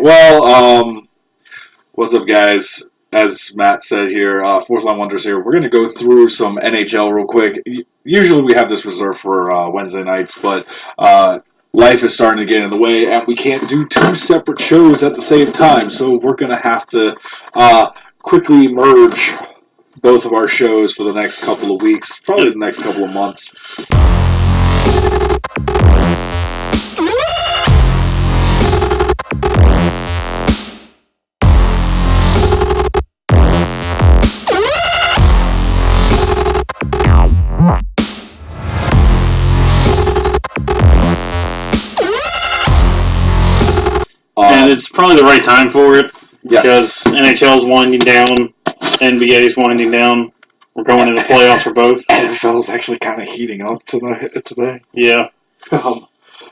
Well, what's up, guys? As Matt said here, Fourth Line Wonders here. We're going to go through some NHL real quick. Usually we have this reserved for Wednesday nights, but life is starting to get in the way, and we can't do two separate shows at the same time, so we're going to have to quickly merge both of our shows for the next couple of weeks, probably the next couple of months. And it's probably the right time for it Yes. because NHL is winding down, NBA is winding down. We're going into playoffs for both. NFL is actually kind of heating up today. Yeah.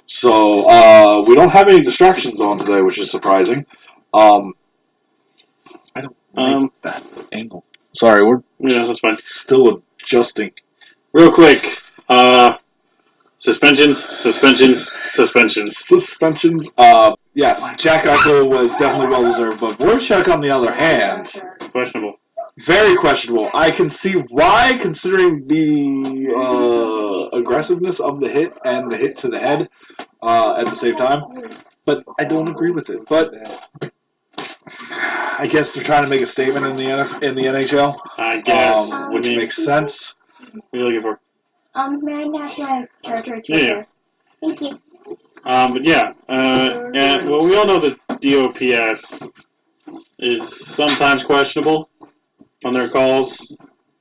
So we don't have any distractions on today, which is surprising. I don't like that angle. Sorry, we're that's fine. still adjusting. Real quick, suspensions. Yes, Jack Eichel was definitely well deserved, but Voracek, on the other hand, Questionable. very questionable. I can see why, considering the aggressiveness of the hit and the hit to the head at the same time, but I don't agree with it. But I guess they're trying to make a statement in the NHL. I guess. Which makes sense. What are you looking for? May I have my charger? It's Yeah. there. Thank you. But yeah, well, we all know that DOPS is sometimes questionable on their calls.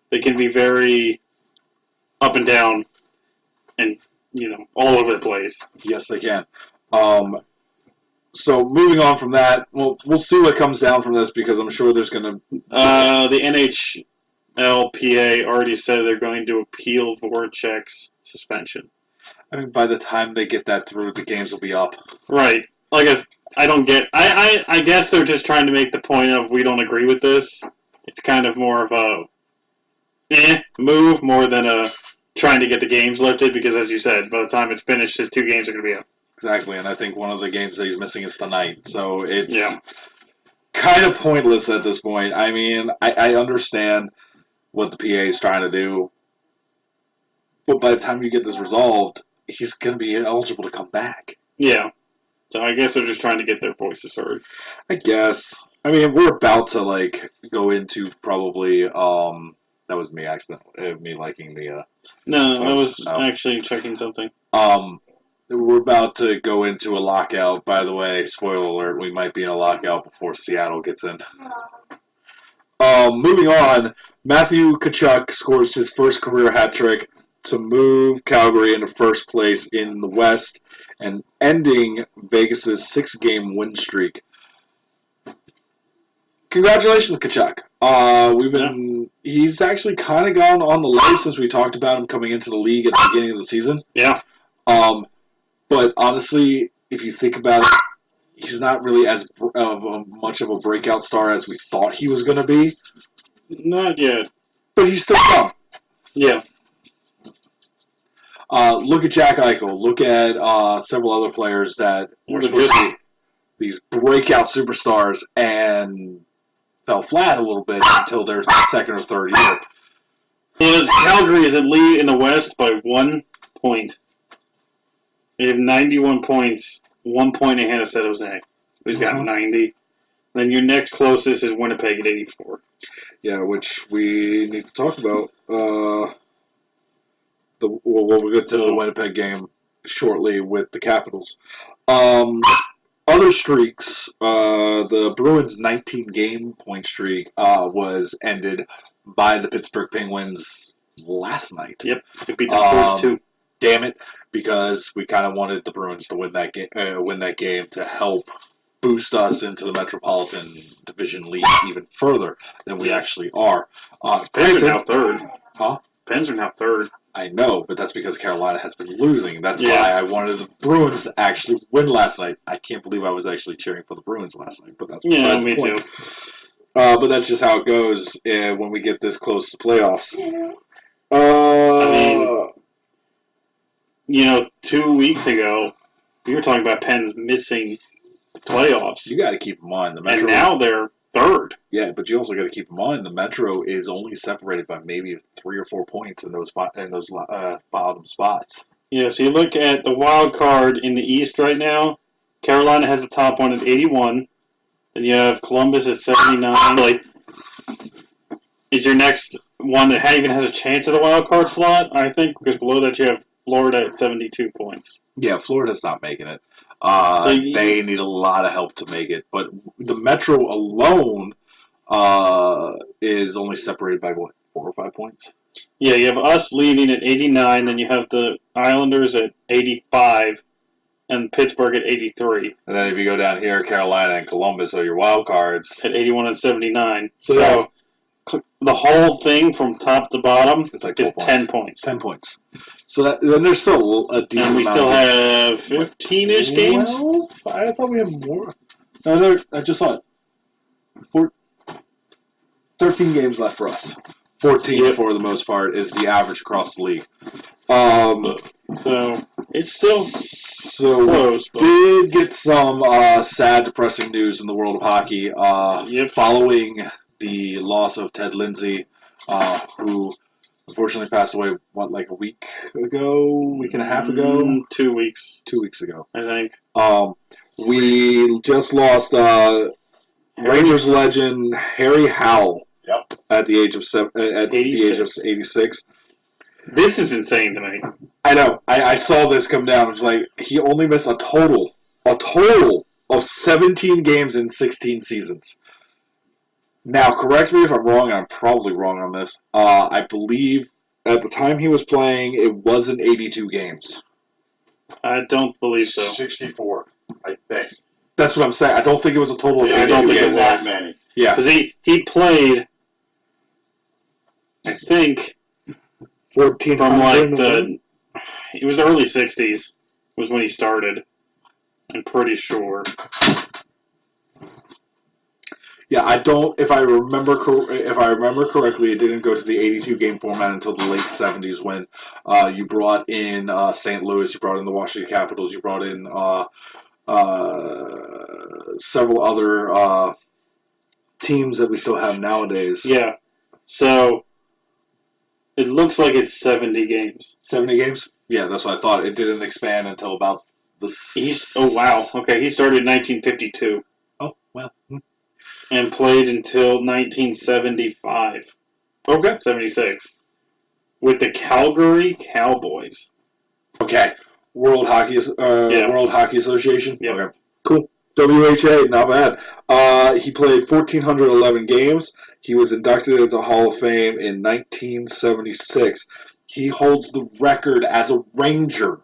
They can be very up and down and, all over the place. Yes, they can. So moving on from that, we'll see what comes down from this because I'm sure there's going to... The NHLPA already said they're going to appeal Voracek's suspension. I mean, by the time they get that through, the games will be up. Right. I don't get... I guess they're just trying to make the point of we don't agree with this. It's kind of more of a move more than a trying to get the games lifted because, as you said, by the time it's finished, his 2 games are going to be up. Exactly, and I think one of the games that he's missing is tonight. So it's kind of pointless at this point. I mean, I understand what the PA is trying to do, but by the time you get this resolved, he's going to be eligible to come back. Yeah. So I guess they're just trying to get their voices heard. I guess. I mean, we're about to, go into probably, that was me accidentally, me liking the, No, I was actually checking something. We're about to go into a lockout. By the way, spoiler alert, we might be in a lockout before Seattle gets in. Moving on, Matthew Tkachuk scores his first career hat trick to move Calgary into first place in the West and ending Vegas' 6-game win streak. Congratulations, Tkachuk. He's actually kind of gone on the low since we talked about him coming into the league at the beginning of the season. Yeah. But honestly, if you think about it, he's not really as much of a breakout star as we thought he was going to be. Not yet. But he's still young. Yeah. Look at Jack Eichel. Look at several other players that were supposed to be these breakout superstars and fell flat a little bit until their second or third year. Calgary is in lead in the West by 1 point. They have 91 points, 1 point ahead of San Jose, who's got 90. Then your next closest is Winnipeg at 84. Yeah, which we need to talk about. We'll get to the Winnipeg game shortly with the Capitals. Other streaks, the Bruins' 19-game point streak was ended by the Pittsburgh Penguins last night. Yep, they beat them 4-2. Damn it, because we kind of wanted the Bruins to win that game to help boost us into the Metropolitan Division League even further than we actually are. Pens are now third. Huh? Pens are now third. I know, but that's because Carolina has been losing. That's why I wanted the Bruins to actually win last night. I can't believe I was actually cheering for the Bruins last night, but that's me too. But that's just how it goes when we get this close to playoffs. 2 weeks ago, we were talking about Pens missing playoffs. You got to keep in mind the Metro. And now they're third. Yeah, but you also got to keep in mind the Metro is only separated by maybe 3 or 4 points in those bottom spots. Yeah, so you look at the wild card in the East right now. Carolina has the top one at 81. Then you have Columbus at 79. Like, is your next one that even has a chance at the wild card slot? I think because below that you have Florida at 72 points. Yeah, Florida's not making it. They need a lot of help to make it. But the Metro alone is only separated by, what, 4 or 5 points? Yeah, you have us leading at 89, then you have the Islanders at 85, and Pittsburgh at 83. And then if you go down here, Carolina and Columbus are your wild cards. At 81 and 79. So the whole thing from top to bottom it's like is 10 points. points. 10 points. So then there's still a decent And we amount still of have 15-ish games? Well, I thought we had more. No, I just saw it. 13 games left for us. 14 for the most part is the average across the league. So it's still close. We did get some sad, depressing news in the world of hockey following the loss of Ted Lindsay, who unfortunately passed away, like a week and a half ago? 2 weeks. 2 weeks ago, I think. We just lost Rangers legend Harry Howell. Yep. At the age of 86. This is insane to me. I know. I saw this come down. It was like he only missed a total of 17 games in 16 seasons. Now, correct me if I'm wrong. I'm probably wrong on this. I believe at the time he was playing, it wasn't 82 games. I don't believe so. 64, I think. That's what I'm saying. I don't think it was a total of 82 I don't think it games. was. that many. Yeah. Because he played, I think, 14 from like it was the early 60s was when he started. I'm pretty sure. Yeah, I don't. If I remember correctly, it didn't go to the 82 game format until the late 70s when you brought in St. Louis, you brought in the Washington Capitals, you brought in several other teams that we still have nowadays. Yeah. So it looks like it's 70 games. 70 games? Yeah, that's what I thought. It didn't expand until about the. Oh wow. Okay, he started in 1952. Oh well. And played until 1975. Okay. 76. With the Calgary Cowboys. Okay. World Hockey Association? Yep. Okay. Cool. WHA, not bad. He played 1,411 games. He was inducted into the Hall of Fame in 1976. He holds the record as a Ranger.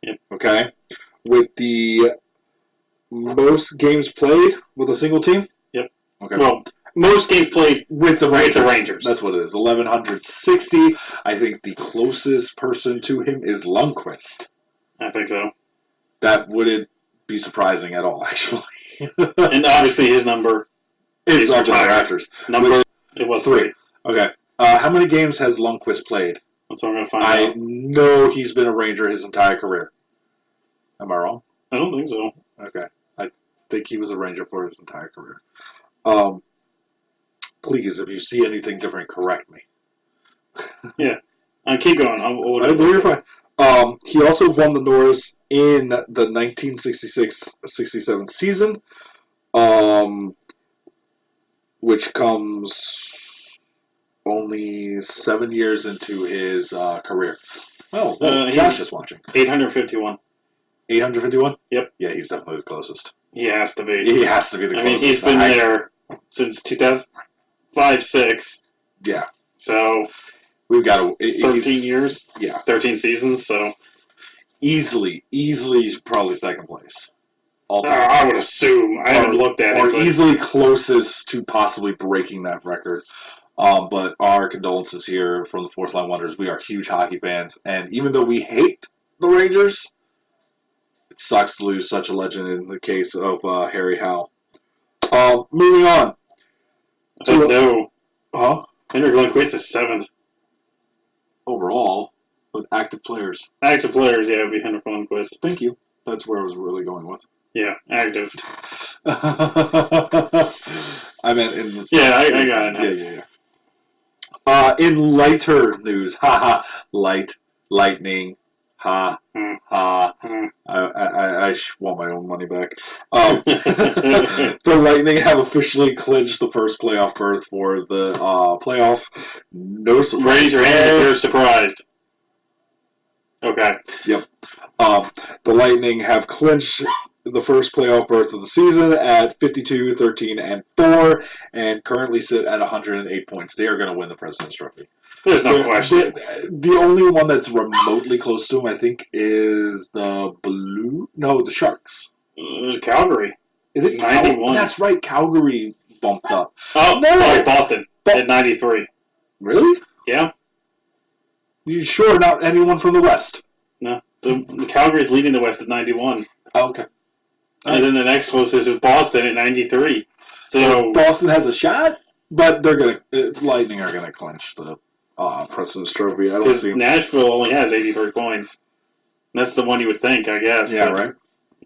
Yep. Okay? With the most games played with a single team? Yep. Okay. Well, most games played with the Rangers. That's what it is. 1,160. I think the closest person to him is Lundqvist. I think so. That wouldn't be surprising at all, actually. And obviously his number is up to the retired. Raptors. It was 3. Okay. How many games has Lundqvist played? That's what I'm going to find I out. know he's been a Ranger his entire career. Am I wrong? I don't think so. Okay. I think he was a Ranger for his entire career. Please, if you see anything different, correct me. Yeah. Keep going. You're fine. He also won the Norris in the 1966-67 season, which comes only 7 years into his career. Oh, Josh is watching. 851. 851? Yep. Yeah, he's definitely the closest. He has to be. He has to be the closest. I mean, he's been there since 2005-06. Yeah. So we've got 13 years. Yeah. 13 seasons. So easily, probably second place. All time. I would assume. I haven't looked at it. Or easily closest to possibly breaking that record. But our condolences here from the Fourth Line Wonders. We are huge hockey fans, and even though we hate the Rangers, it sucks to lose such a legend in the case of Harry Howell. Moving on. No. Huh? Henrik Lundqvist is 7th. Overall, with active players. Active players, yeah, it would be Henrik Lundqvist. Thank you. That's where I was really going with. Yeah, active. I meant in the... Yeah, I got it now. Yeah. In lighter news, lightning, ha. I want my own money back. The Lightning have officially clinched the first playoff berth for the playoff. No surprise. Raise your hand if you're surprised. Okay. Yep. The Lightning have clinched the first playoff berth of the season at 52, 13, and 4, and currently sit at 108 points. They are going to win the President's Trophy. There's no question. The only one that's remotely close to him, I think, is the the Sharks. There's Calgary. Is it 91? That's right, Calgary bumped up. Oh, no. Sorry, Boston at 93. Really? Yeah. You sure not anyone from the West? No. The Calgary's leading the West at 91. Oh, okay. And then the next closest is Boston at 93. So Boston has a shot, but they're gonna Lightning are gonna clinch the President's Trophy. I don't see. Nashville only has 83 points. That's the one you would think, I guess. Yeah, right.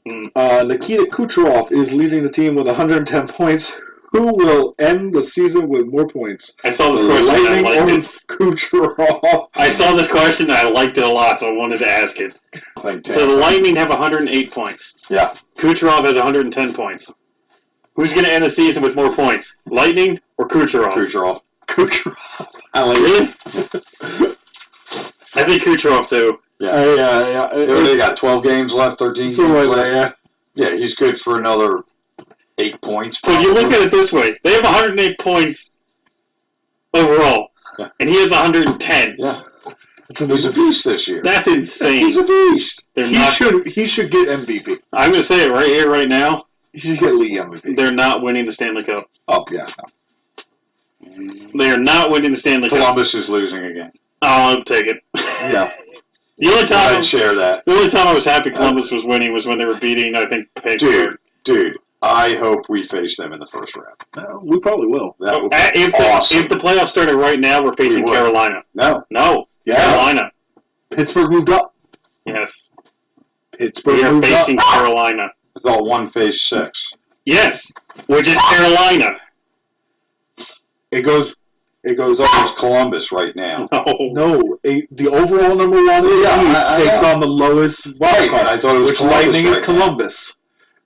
Nikita Kucherov is leading the team with 110 points. Who will end the season with more points? I saw this question and I liked it. Kucherov. I saw this question and I liked it a lot, so I wanted to ask it. So the Lightning have 108 points. Yeah. Kucherov has 110 points. Who's going to end the season with more points? Lightning or Kucherov? Kucherov. I like Really? it. I think Kucherov too. Yeah. They got 12 games left, 13 games left. Yeah. Yeah, he's good for another 8 points. But you look at it this way. They have 108 points overall. Yeah. And he has 110. Yeah. He's a beast this year. That's insane. He's a beast. He should get MVP. I'm going to say it right here, right now. He should get league MVP. They're not winning the Stanley Cup. Oh, yeah. They are not winning the Stanley Cup. Columbus is losing again. Oh, I'll take it. Yeah. The only time I'd share that. The only time I was happy Columbus was winning was when they were beating, I think, Pittsburgh. Dude, I hope we face them in the first round. We probably will. That would be If awesome. the playoffs started right now, we're facing We would. Carolina. No. Yes. Carolina. Pittsburgh moved up. Yes. Pittsburgh We are moved facing up. Carolina. I thought one faced 6. Yes. Which is Carolina. It goes It's Columbus right now. No, the overall number one in the East takes on the lowest wild card. I thought it was which Columbus Lightning is right Columbus.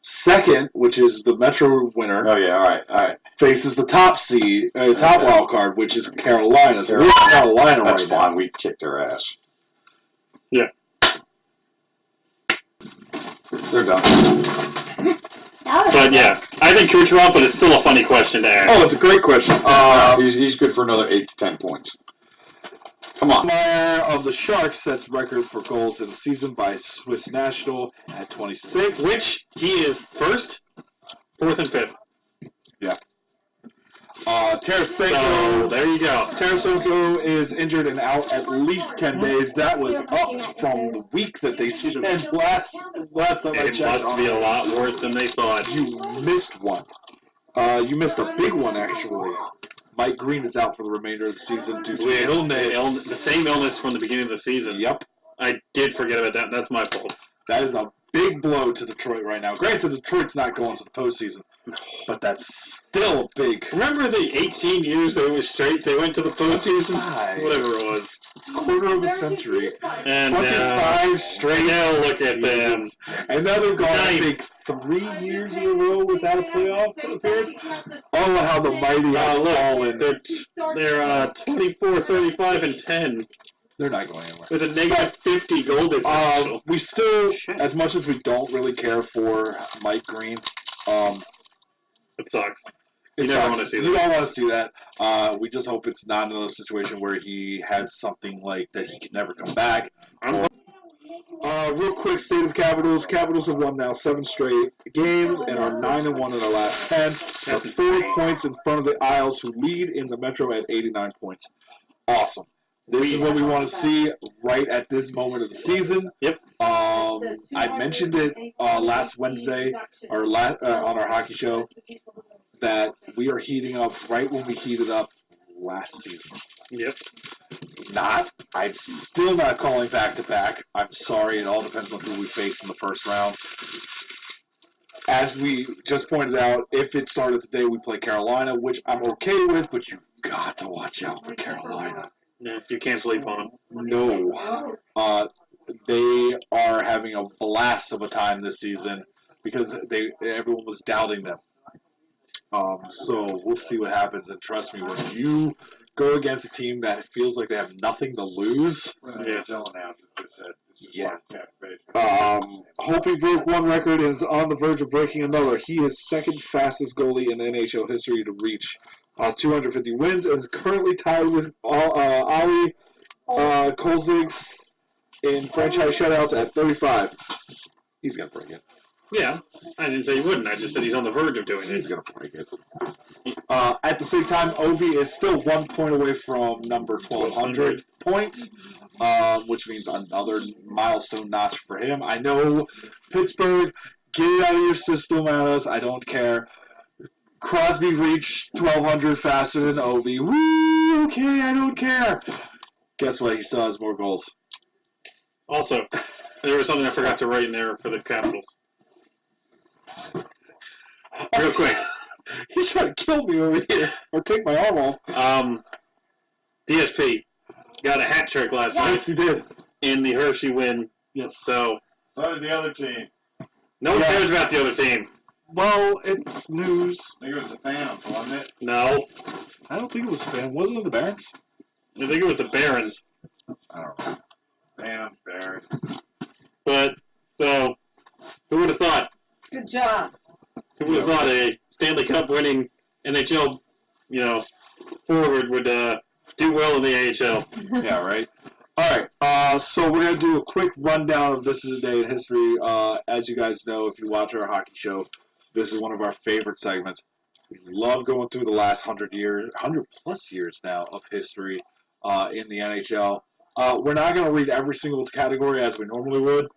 Second, which is the Metro winner, Oh, yeah, all right. faces the top seed, top Okay. wild card, which is Carolina. So we're in Carolina That's right fine. now. We kicked their ass. Yeah. They're done. But yeah, I think Kucherov, but it's still a funny question to ask. Oh, it's a great question. He's good for another 8 to 10 points. Come on. Meyer of the Sharks sets record for goals in a season by Swiss national at 26. Which he is first, fourth, and fifth. Tarasenko. So there you go. Tarasenko is injured and out at least 10 days. That was up from the week that they spent last time I It checked. must be a lot worse than they thought. You missed one. You missed a big one, actually. Mike Green is out for the remainder of the season due to illness. The same illness from the beginning of the season. Yep. I did forget about that. That's my fault. That is a big blow to Detroit right now. Granted, Detroit's not going to the postseason, but that's still big. Remember the 18 years they were straight? They went to the postseason? Right. Whatever it was. It's a quarter of a century. And 25 straight now look at them. seasons. And now they're going, I Ninth. think, 3 years in a row without a playoff appearance. Oh, how the mighty have fallen. They're 24, 35, and 10 They're not going anywhere. with a negative 50 goal differential. We still, as much as we don't really care for Mike Green, It sucks. it You never sucks. wanna see We that. don't want to see that. We just hope it's not another situation where he has something like that he can never come back. Real quick, state of the Capitals. Capitals have won now 7 straight games and are 9-1 in their last 10. They're 4 points in front of the Isles, who lead in the Metro at 89 points. Awesome. This is what we want to see right at this moment of the season. Yep. I mentioned it last Wednesday or on our hockey show that we are heating up right when we heated up last season. Yep. I'm still not calling back-to-back. I'm sorry, it all depends on who we face in the first round. as we just pointed out, if it started the day we play Carolina, which I'm okay with, but you got to watch out for Carolina. Yeah, you can't sleep on them. No. They are having a blast of a time this season because everyone was doubting them. So we'll see what happens. And trust me, when you go against a team that feels like they have nothing to lose, yeah. Hopi broke one record and is on the verge of breaking another. He is second fastest goalie in NHL history to reach 250 wins and is currently tied with Ali Kolzig in franchise shutouts at 35. He's going to break it. Yeah, I didn't say he wouldn't. I just said he's on the verge of doing He's it. going to break it. At the same time, Ovi is still 1 point away from number 1,200 points, which means another milestone notch for him. I know, Pittsburgh, get it out of your system at us. I don't care. Crosby reached 1,200 faster than Ovi. Woo! Okay, I don't care. Guess what? He still has more goals. Also, there was something I forgot to write in there for the Capitals. Real quick. He's trying to kill me over here, or take my arm off. DSP got a hat trick last Yes, he did. night in the Hershey win. Yes. So did the other team. no one cares about the other team. Well, it's news. I think it was the Phantoms, wasn't it? No, I don't think it was the Barons. Wasn't it the Barons? I think it was the Barons. I don't know. Phantoms, Barons. But so, who would have thought? Good job. Who would have thought a Stanley Cup winning NHL, forward would do well in the AHL? Yeah, right. All right. So we're gonna do a quick rundown of This Is a Day in History. As you guys know, if you watch our hockey show, this is one of our favorite segments. We love going through the last 100+ years now of history in the NHL. We're not going to read every single category as we normally would,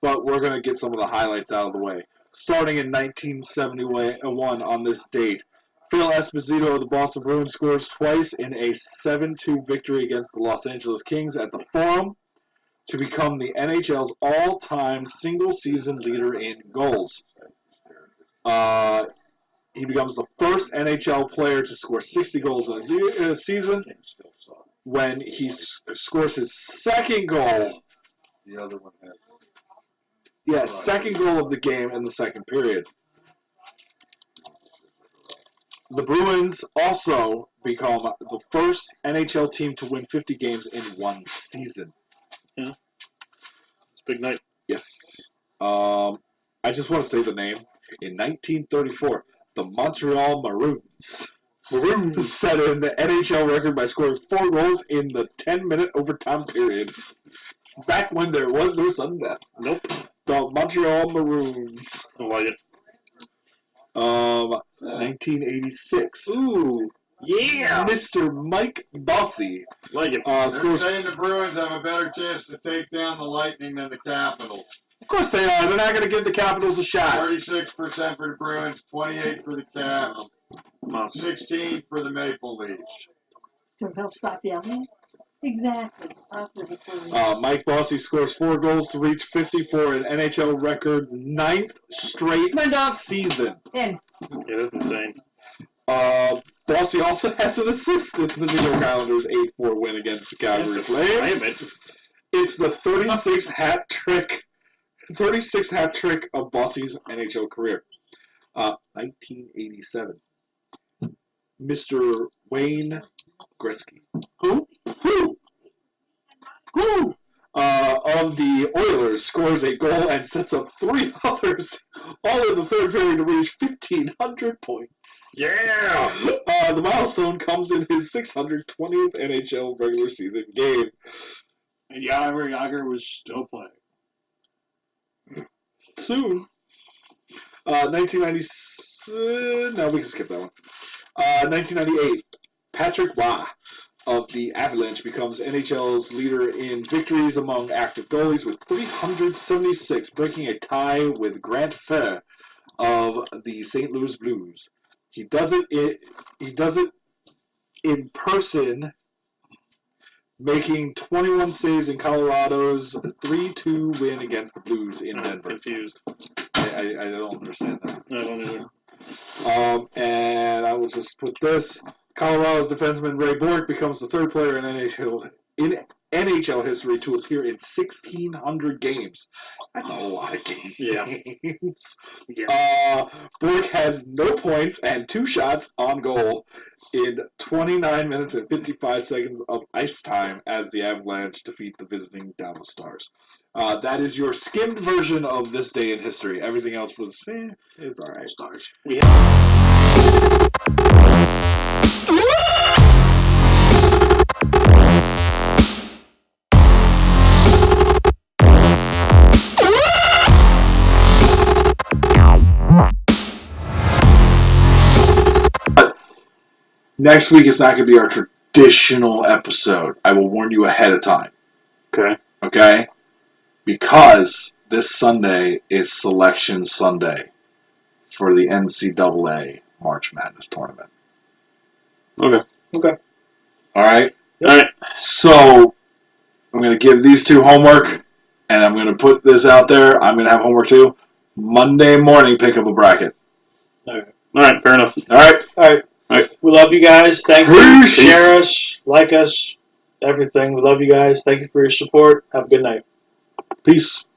but we're going to get some of the highlights out of the way. Starting in 1971 on this date, Phil Esposito of the Boston Bruins scores twice in a 7-2 victory against the Los Angeles Kings at the Forum to become the NHL's all-time single-season leader in goals. He becomes the first NHL player to score 60 goals in a season. When he scores his second goal, The other one has. second goal of the game in the second period. The Bruins also become the first NHL team to win 50 games in one season. It's a big night. Yes. I just want to say the name. In 1934, the Montreal Maroons set in the NHL record by scoring 4 goals in the 10-minute overtime period. Back when there was no sudden death. Nope. The Montreal Maroons. I like it. 1986. Ooh. Yeah. Mr. Mike Bossy Like it. They're scores. saying the Bruins have a better chance to take down the Lightning than the Capitals. Of course they are. They're not going to give the Capitals a shot. 36% for the Bruins, 28% for the Caps, 16% for the Maple Leafs. So he'll stop yelling? Exactly. After before we... Mike Bossy scores 4 goals to reach 50 for an NHL record 9th straight Come on, dog. season. In. Yeah, that's insane. Bossy also has an assist in the New York Islanders' 8-4 win against the Calgary Flames. Damn it. It's the 36th hat trick of Bossy's NHL career. 1987. Mr. Wayne Gretzky. Who? Of the Oilers scores a goal and sets up 3 others, all in the third period to reach 1,500 points. Yeah. The milestone comes in his 620th NHL regular season game. And Yager was still playing. Soon. 1990. No, we can skip that one. 1998. Patrick Waugh of the Avalanche becomes NHL's leader in victories among active goalies with 376, breaking a tie with Grant Fair of the St. Louis Blues. He does it in person, making 21 saves in Colorado's 3-2 win against the Blues in Denver. Confused. Yeah, I don't understand that. I don't either. And I will just put this. Colorado's defenseman Ray Bork becomes the third player in NHL history to appear in 1,600 games. That's a lot of games. Yeah. Yeah. Bork has no points and 2 shots on goal in 29 minutes and 55 seconds of ice time as the Avalanche defeat the visiting Dallas Stars. That is your skimmed version of this day in history. Everything else was, it's all right. Stars. Next week is not going to be our traditional episode. I will warn you ahead of time. Okay. Okay? Because this Sunday is Selection Sunday for the NCAA March Madness tournament. Okay. All right? All right. So, I'm going to give these two homework, and I'm going to put this out there. I'm going to have homework too. Monday morning, pick up a bracket. All right. Fair enough. All right? All right. We love you guys. Thank you. Peace. Share us, like us, everything. We love you guys. Thank you for your support. Have a good night. Peace.